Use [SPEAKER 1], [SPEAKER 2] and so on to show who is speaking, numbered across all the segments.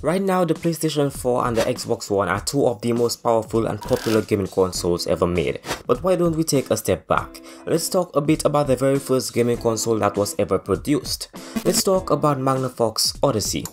[SPEAKER 1] Right now, the PlayStation 4 and the Xbox One are two of the most powerful and popular gaming consoles ever made. But why don't we take a step back? Let's talk a bit about the very first gaming console that was ever produced. Let's talk about Magnavox Odyssey.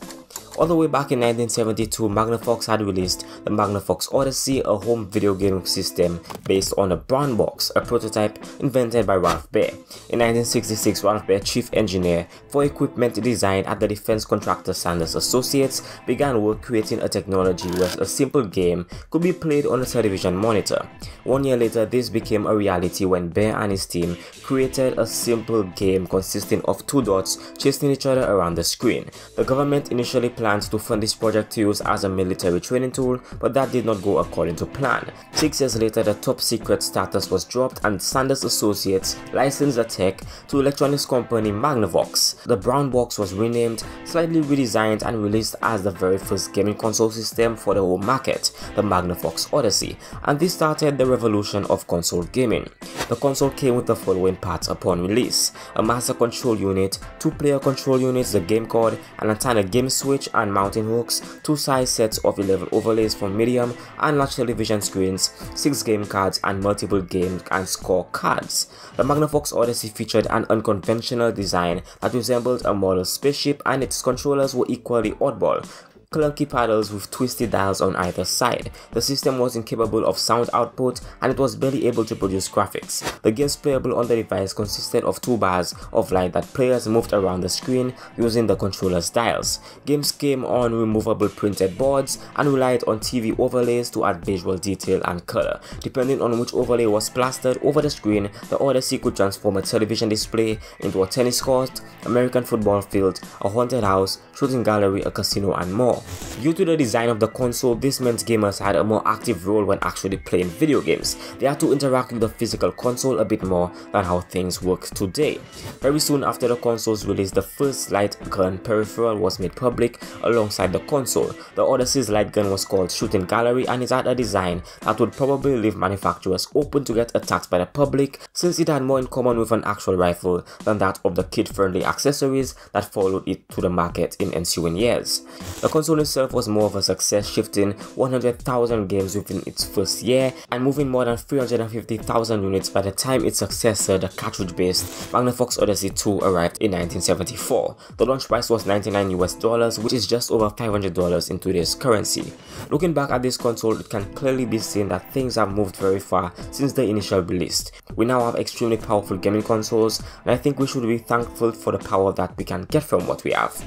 [SPEAKER 1] All the way back in 1972, Magnavox had released the Magnavox Odyssey, a home video gaming system based on a brown box, a prototype invented by Ralph Baer. In 1966, Ralph Baer, chief engineer for equipment design at the defense contractor Sanders Associates, began work creating a technology where a simple game could be played on a television monitor. 1 year later, this became a reality when Baer and his team created a simple game consisting of two dots chasing each other around the screen. The government initially planned to fund this project to use as a military training tool, but that did not go according to plan. 6 years later, the top secret status was dropped and Sanders Associates licensed the tech to electronics company Magnavox. The brown box was renamed, slightly redesigned, and released as the very first gaming console system for the home market, the Magnavox Odyssey, and this started the revolution of console gaming. The console came with the following parts upon release: a master control unit, two player control units, the game card, an antenna game switch and mounting hooks, two size sets of 11 overlays for medium and large television screens, 6 game cards, and multiple game and score cards. The Magnavox Odyssey featured an unconventional design that resembled a model spaceship, and its controllers were equally oddball. Clunky paddles with twisted dials on either side. The system was incapable of sound output and it was barely able to produce graphics. The games playable on the device consisted of 2 bars of light that players moved around the screen using the controller's dials. Games came on removable printed boards and relied on TV overlays to add visual detail and color. Depending on which overlay was plastered over the screen, the Odyssey could transform a television display into a tennis court, American football field, a haunted house, shooting gallery, a casino, and more. Due to the design of the console, this meant gamers had a more active role when actually playing video games. They had to interact with the physical console a bit more than how things work today. Very soon after the console's release, the first light gun peripheral was made public alongside the console. The Odyssey's light gun was called Shooting Gallery, and it had a design that would probably leave manufacturers open to get attacked by the public, since it had more in common with an actual rifle than that of the kid-friendly accessories that followed it to the market in ensuing years. The console itself was more of a success, shifting 100,000 games within its first year and moving more than 350,000 units by the time its successor, the cartridge-based Magnavox Odyssey 2, arrived in 1974. The launch price was $99 US, which is just over $500 in today's currency. Looking back at this console, it can clearly be seen that things have moved very far since the initial release. We now have extremely powerful gaming consoles, and I think we should be thankful for the power that we can get from what we have.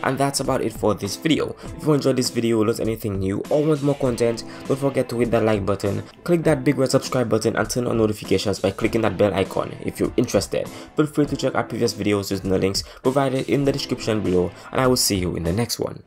[SPEAKER 1] And that's about it for this video. If you enjoyed this video, learned anything new, or want more content, don't forget to hit that like button, click that big red subscribe button, and turn on notifications by clicking that bell icon. If you're interested, feel free to check our previous videos using the links provided in the description below, and I will see you in the next one.